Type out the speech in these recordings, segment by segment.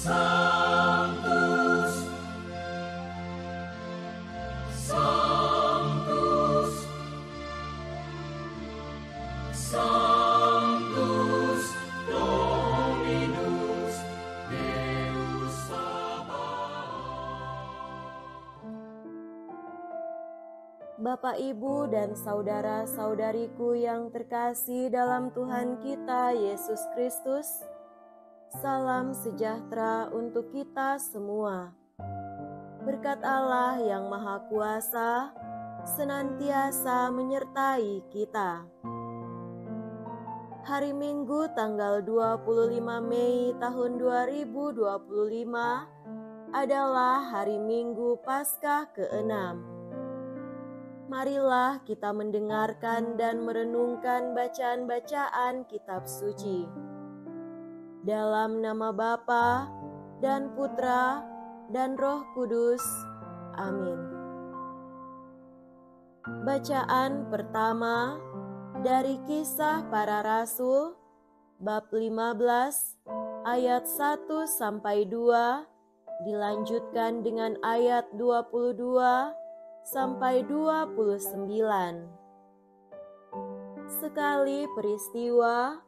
Sanctus, Sanctus, Sanctus Dominus Deus Sabaoth. Bapak, Ibu, dan saudara-saudariku yang terkasih dalam Tuhan kita Yesus Kristus, salam sejahtera untuk kita semua. Berkat Allah yang Maha Kuasa senantiasa menyertai kita. Hari Minggu tanggal 25 Mei tahun 2025 adalah hari Minggu Paskah ke-6. Marilah kita mendengarkan dan merenungkan bacaan-bacaan kitab suci. Dalam nama Bapa dan Putra dan Roh Kudus. Amin. Bacaan pertama dari Kisah Para Rasul bab 15 ayat 1 sampai 2 dilanjutkan dengan ayat 22 sampai 29. Sekali peristiwa,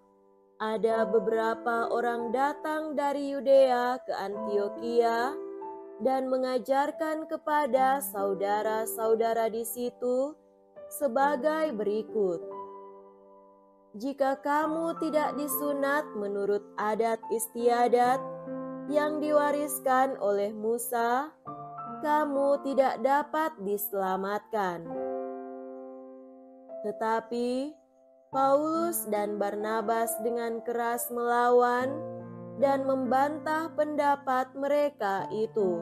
ada beberapa orang datang dari Yudea ke Antiokhia dan mengajarkan kepada saudara-saudara di situ sebagai berikut. Jika kamu tidak disunat menurut adat istiadat yang diwariskan oleh Musa, kamu tidak dapat diselamatkan. Tetapi Paulus dan Barnabas dengan keras melawan dan membantah pendapat mereka itu.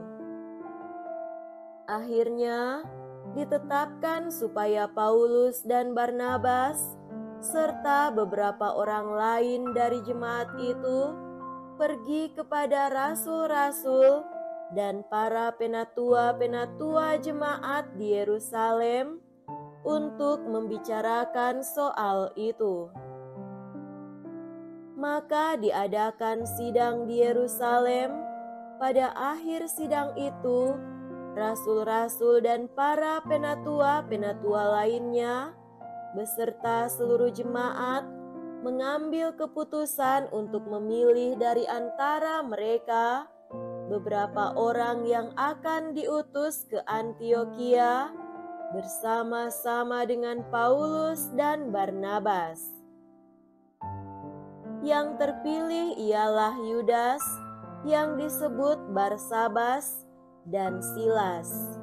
Akhirnya ditetapkan supaya Paulus dan Barnabas serta beberapa orang lain dari jemaat itu pergi kepada rasul-rasul dan para penatua-penatua jemaat di Yerusalem untuk membicarakan soal itu. Maka diadakan sidang di Yerusalem. Pada akhir sidang itu, rasul-rasul dan para penatua-penatua lainnya beserta seluruh jemaat mengambil keputusan untuk memilih dari antara mereka beberapa orang yang akan diutus ke Antiokhia bersama-sama dengan Paulus dan Barnabas. Yang terpilih ialah Yudas yang disebut Barsabas dan Silas.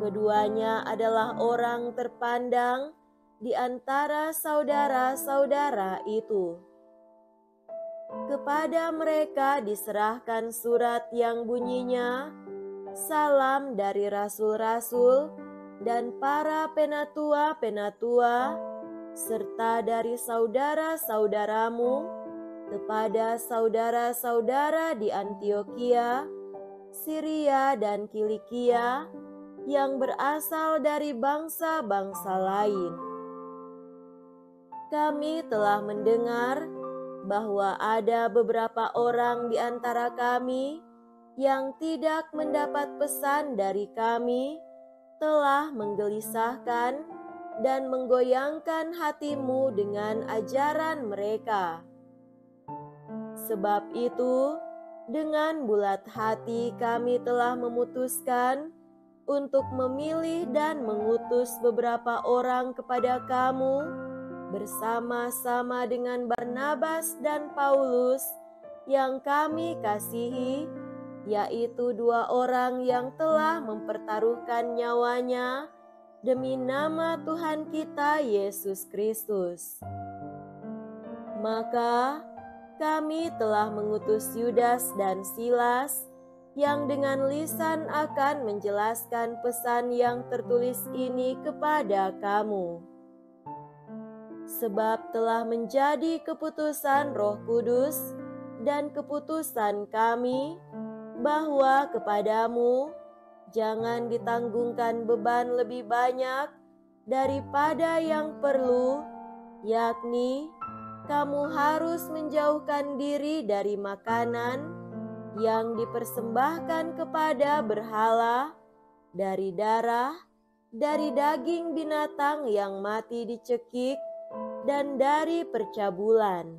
Keduanya adalah orang terpandang di antara saudara-saudara itu. Kepada mereka diserahkan surat yang bunyinya, "Salam dari rasul-rasul dan para penatua-penatua, serta dari saudara-saudaramu kepada saudara-saudara di Antiokhia, Syria dan Kilikia yang berasal dari bangsa-bangsa lain. Kami telah mendengar bahwa ada beberapa orang di antara kami yang tidak mendapat pesan dari kami telah menggelisahkan dan menggoyangkan hatimu dengan ajaran mereka. Sebab itu, dengan bulat hati kami telah memutuskan untuk memilih dan mengutus beberapa orang kepada kamu bersama-sama dengan Barnabas dan Paulus yang kami kasihi, yaitu dua orang yang telah mempertaruhkan nyawanya demi nama Tuhan kita Yesus Kristus. Maka kami telah mengutus Yudas dan Silas yang dengan lisan akan menjelaskan pesan yang tertulis ini kepada kamu. Sebab telah menjadi keputusan Roh Kudus dan keputusan kami bahwa kepadamu jangan ditanggungkan beban lebih banyak daripada yang perlu, yakni kamu harus menjauhkan diri dari makanan yang dipersembahkan kepada berhala, dari darah, dari daging binatang yang mati dicekik, dan dari percabulan.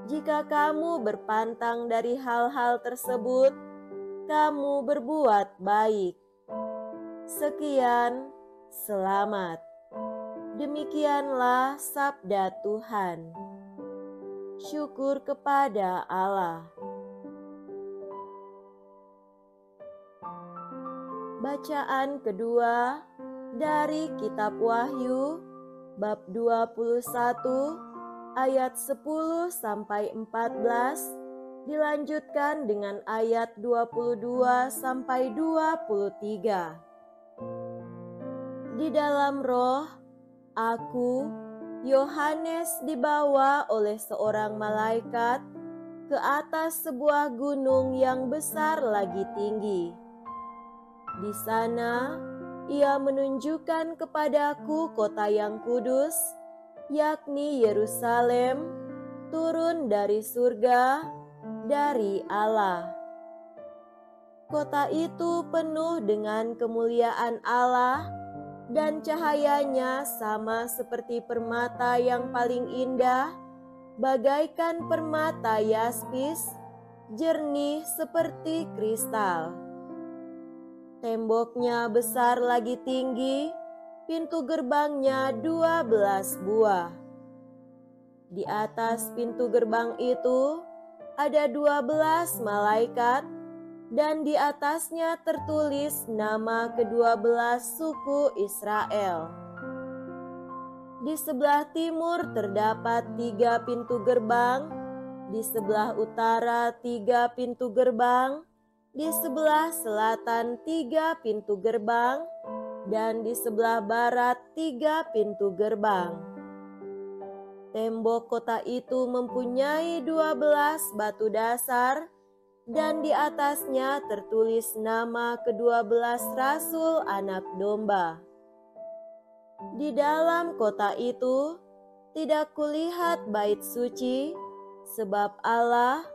Jika kamu berpantang dari hal-hal tersebut, kamu berbuat baik. Sekian, selamat. Demikianlah sabda Tuhan. Syukur kepada Allah. Bacaan kedua dari kitab Wahyu bab 21 ayat 10 sampai 14 dilanjutkan dengan ayat 22 sampai 23. Di dalam roh, aku, Yohanes, dibawa oleh seorang malaikat ke atas sebuah gunung yang besar lagi tinggi. Di sana, ia menunjukkan kepadaku kota yang kudus, yakni Yerusalem, turun dari surga, dari Allah. Kota itu penuh dengan kemuliaan Allah, dan cahayanya sama seperti permata yang paling indah, bagaikan permata yaspis, jernih seperti kristal. Temboknya besar lagi tinggi, pintu gerbangnya 12 buah. Di atas pintu gerbang itu ada 12 malaikat, dan di atasnya tertulis nama ke-12 suku Israel. Di sebelah timur terdapat 3 pintu gerbang, di sebelah utara 3 pintu gerbang, di sebelah selatan 3 pintu gerbang, dan di sebelah barat 3 pintu gerbang. Tembok kota itu mempunyai 12 batu dasar, dan di atasnya tertulis nama ke-12 rasul anak domba. Di dalam kota itu tidak kulihat bait suci, sebab Allah,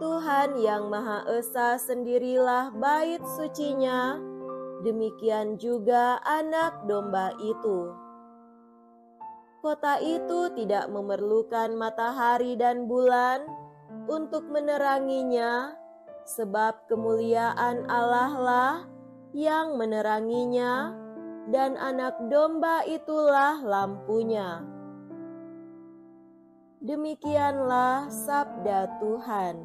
Tuhan yang Maha Esa sendirilah bait sucinya, demikian juga anak domba itu. Kota itu tidak memerlukan matahari dan bulan untuk meneranginya, sebab kemuliaan Allah lah yang meneranginya, dan anak domba itulah lampunya. Demikianlah sabda Tuhan.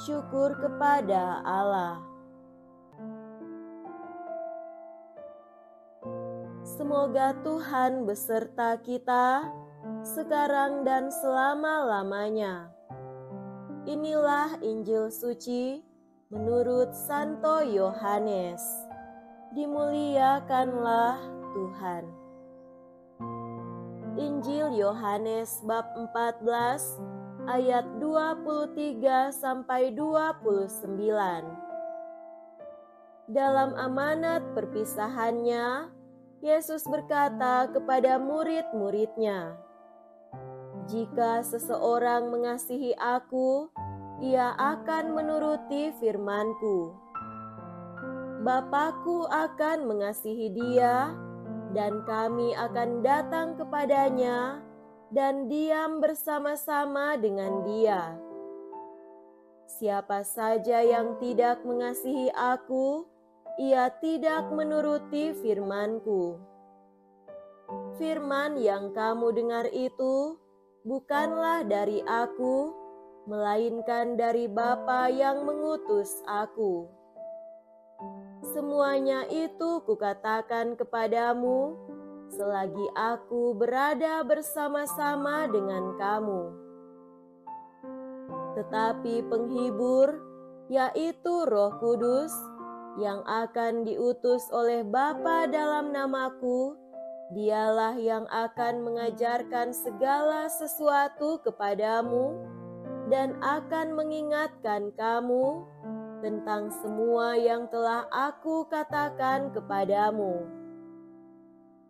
Syukur kepada Allah. Semoga Tuhan beserta kita sekarang dan selama-lamanya. Inilah Injil suci menurut Santo Yohanes. Dimuliakanlah Tuhan. Injil Yohanes bab 14 ayat 23 sampai 29. Dalam amanat perpisahannya, Yesus berkata kepada murid-muridnya, "Jika seseorang mengasihi Aku, ia akan menuruti firman-Ku. Bapa-Ku akan mengasihi dia, dan kami akan datang kepadanya dan diam bersama-sama dengan dia. Siapa saja yang tidak mengasihi Aku, ia tidak menuruti firman-Ku. Firman yang kamu dengar itu bukanlah dari Aku, melainkan dari Bapa yang mengutus Aku. Semuanya itu kukatakan kepadamu selagi Aku berada bersama-sama dengan kamu. Tetapi penghibur, yaitu Roh Kudus, yang akan diutus oleh Bapa dalam namaku, Dialah yang akan mengajarkan segala sesuatu kepadamu dan akan mengingatkan kamu tentang semua yang telah Aku katakan kepadamu.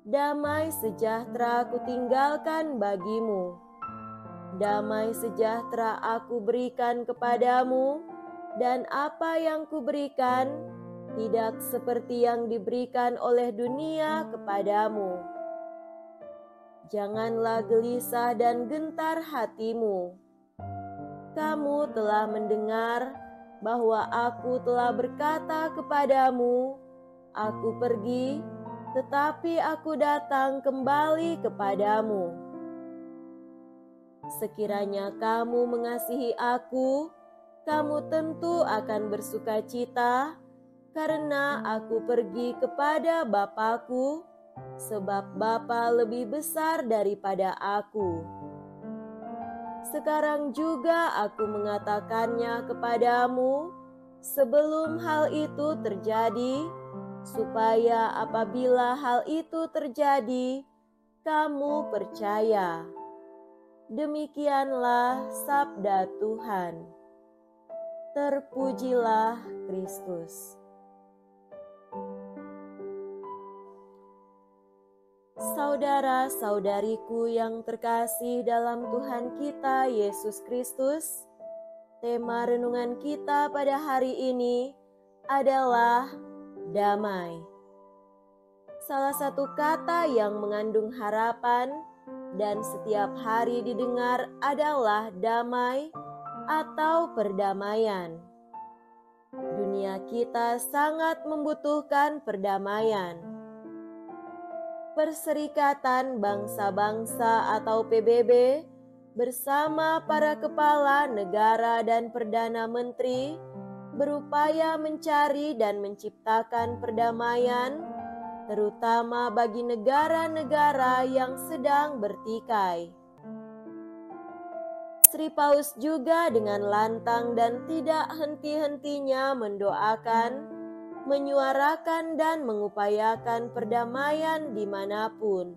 Damai sejahtera Kutinggalkan bagimu, Damai sejahtera aku berikan kepadamu, dan apa yang kuberikan tidak seperti yang diberikan oleh dunia kepadamu. Janganlah gelisah dan gentar hatimu. Kamu telah mendengar bahwa aku telah berkata kepadamu, aku pergi, tetapi aku datang kembali kepadamu. Sekiranya kamu mengasihi aku, kamu tentu akan bersukacita, karena aku pergi kepada Bapa-Ku, sebab Bapa lebih besar daripada aku. Sekarang juga aku mengatakannya kepadamu sebelum hal itu terjadi, supaya apabila hal itu terjadi, kamu percaya. Demikianlah sabda Tuhan. Terpujilah Kristus. Saudara-saudariku yang terkasih dalam Tuhan kita Yesus Kristus, tema renungan kita pada hari ini adalah damai. Salah satu kata yang mengandung harapan dan setiap hari didengar adalah damai atau perdamaian. Dunia kita sangat membutuhkan perdamaian. Perserikatan Bangsa-Bangsa atau PBB bersama para kepala negara dan perdana menteri berupaya mencari dan menciptakan perdamaian, terutama bagi negara-negara yang sedang bertikai. Sri Paus juga dengan lantang dan tidak henti-hentinya mendoakan, menyuarakan dan mengupayakan perdamaian dimanapun.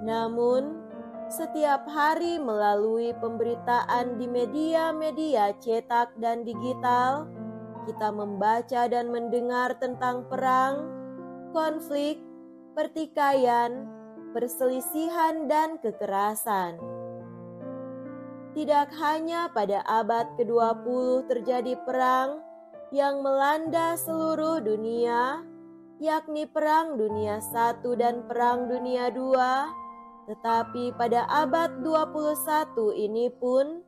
Namun, setiap hari melalui pemberitaan di media-media cetak dan digital, kita membaca dan mendengar tentang perang, konflik, pertikaian, perselisihan, dan kekerasan. Tidak hanya pada abad ke-20 terjadi perang yang melanda seluruh dunia, yakni Perang Dunia I dan Perang Dunia II, tetapi pada abad 21 ini pun,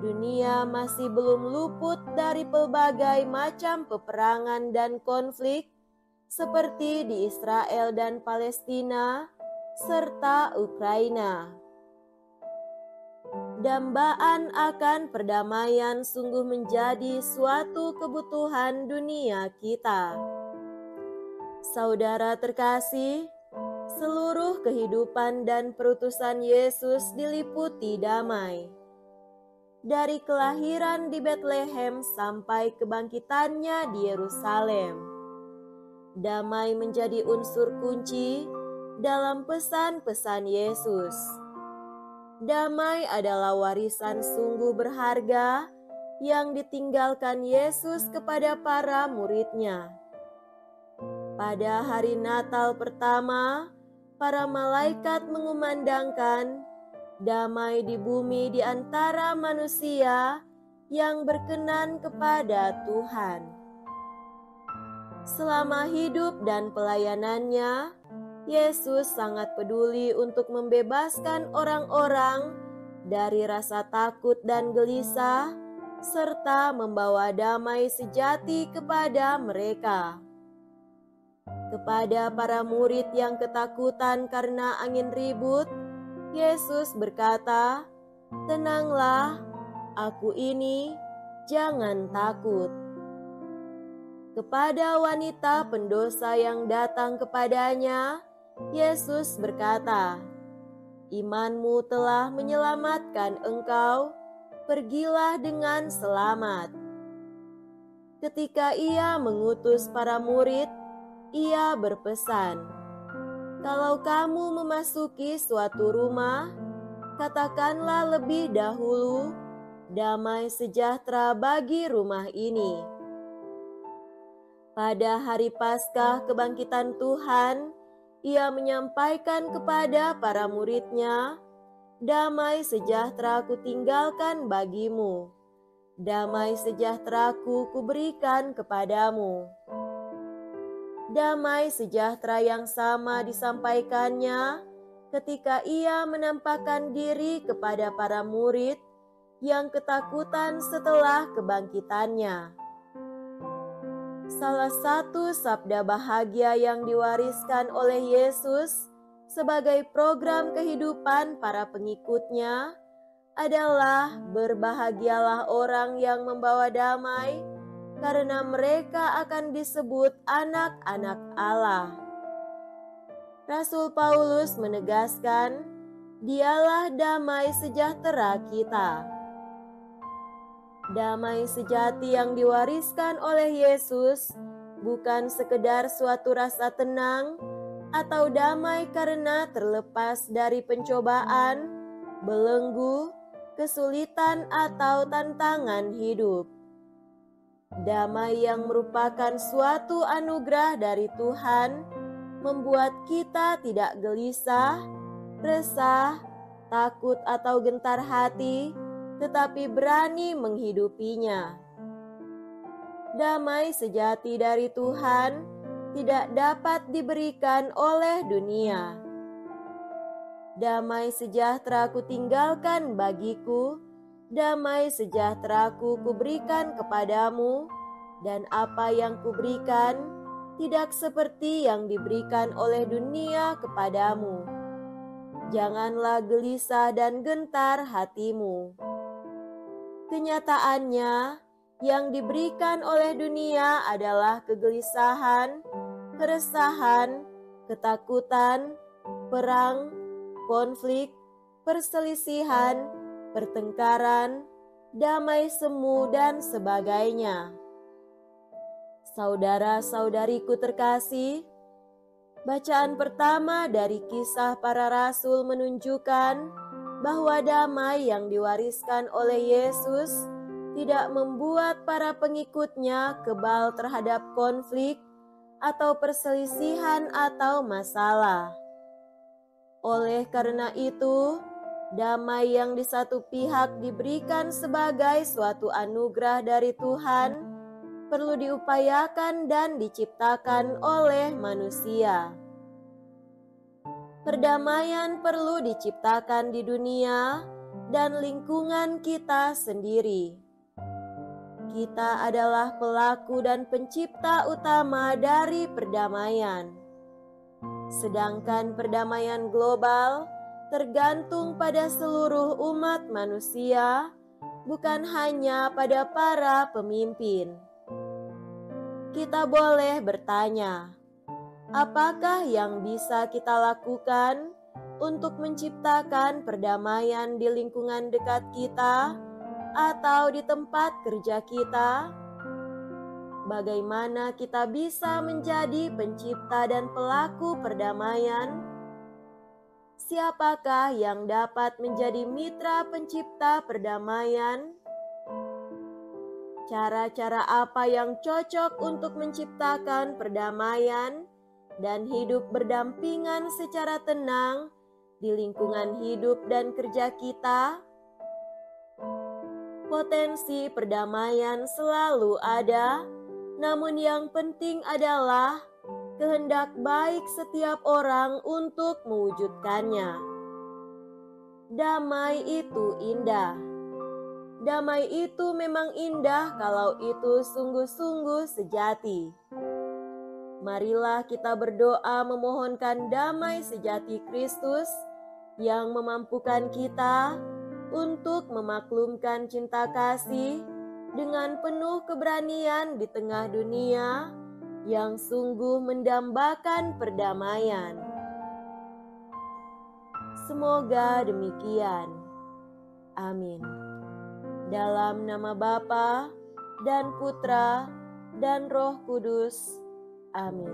dunia masih belum luput dari pelbagai macam peperangan dan konflik, seperti di Israel dan Palestina, serta Ukraina. Dambaan akan perdamaian sungguh menjadi suatu kebutuhan dunia kita. Saudara terkasih, seluruh kehidupan dan perutusan Yesus diliputi damai. Dari kelahiran di Betlehem sampai kebangkitannya di Yerusalem, damai menjadi unsur kunci dalam pesan-pesan Yesus. Damai adalah warisan sungguh berharga yang ditinggalkan Yesus kepada para murid-Nya. Pada hari Natal pertama, para malaikat mengumandangkan damai di bumi di antara manusia yang berkenan kepada Tuhan. Selama hidup dan pelayanannya, Yesus sangat peduli untuk membebaskan orang-orang dari rasa takut dan gelisah, serta membawa damai sejati kepada mereka. Kepada para murid yang ketakutan karena angin ribut, Yesus berkata, "Tenanglah, aku ini, jangan takut." Kepada wanita pendosa yang datang kepadanya, Yesus berkata, "Imanmu telah menyelamatkan engkau, pergilah dengan selamat." Ketika Ia mengutus para murid, Ia berpesan, "Kalau kamu memasuki suatu rumah, katakanlah lebih dahulu, damai sejahtera bagi rumah ini." Pada hari Paskah kebangkitan Tuhan, Ia menyampaikan kepada para murid-Nya, damai sejahtera ku tinggalkan bagimu, damai sejahtera ku berikan kepadamu. Damai sejahtera yang sama disampaikannya ketika ia menampakkan diri kepada para murid yang ketakutan setelah kebangkitannya. Salah satu sabda bahagia yang diwariskan oleh Yesus sebagai program kehidupan para pengikutnya adalah berbahagialah orang yang membawa damai, karena mereka akan disebut anak-anak Allah. Rasul Paulus menegaskan, dialah damai sejahtera kita. Damai sejati yang diwariskan oleh Yesus bukan sekedar suatu rasa tenang atau damai karena terlepas dari pencobaan, belenggu, kesulitan atau tantangan hidup. Damai yang merupakan suatu anugerah dari Tuhan membuat kita tidak gelisah, resah, takut atau gentar hati, tetapi berani menghidupinya. Damai sejati dari Tuhan tidak dapat diberikan oleh dunia. Damai sejahtera ku tinggalkan bagiku, damai sejahtera ku berikan kepadamu, dan apa yang kuberikan tidak seperti yang diberikan oleh dunia kepadamu. Janganlah gelisah dan gentar hatimu. Kenyataannya, yang diberikan oleh dunia adalah kegelisahan, keresahan, ketakutan, perang, konflik, perselisihan, pertengkaran, damai semu, dan sebagainya. Saudara-saudariku terkasih, bacaan pertama dari Kisah Para Rasul menunjukkan bahwa damai yang diwariskan oleh Yesus tidak membuat para pengikutnya kebal terhadap konflik atau perselisihan atau masalah. Oleh karena itu, damai yang di satu pihak diberikan sebagai suatu anugerah dari Tuhan perlu diupayakan dan diciptakan oleh manusia. Perdamaian perlu diciptakan di dunia dan lingkungan kita sendiri. Kita adalah pelaku dan pencipta utama dari perdamaian. Sedangkan perdamaian global tergantung pada seluruh umat manusia, bukan hanya pada para pemimpin. Kita boleh bertanya, apakah yang bisa kita lakukan untuk menciptakan perdamaian di lingkungan dekat kita atau di tempat kerja kita? Bagaimana kita bisa menjadi pencipta dan pelaku perdamaian? Siapakah yang dapat menjadi mitra pencipta perdamaian? Cara-cara apa yang cocok untuk menciptakan perdamaian dan hidup berdampingan secara tenang di lingkungan hidup dan kerja kita? Potensi perdamaian selalu ada, namun yang penting adalah kehendak baik setiap orang untuk mewujudkannya. Damai itu indah. Damai itu memang indah kalau itu sungguh-sungguh sejati. Marilah kita berdoa memohonkan damai sejati Kristus yang memampukan kita untuk memaklumkan cinta kasih dengan penuh keberanian di tengah dunia yang sungguh mendambakan perdamaian. Semoga demikian. Amin. Dalam nama Bapa dan Putra dan Roh Kudus. Amin.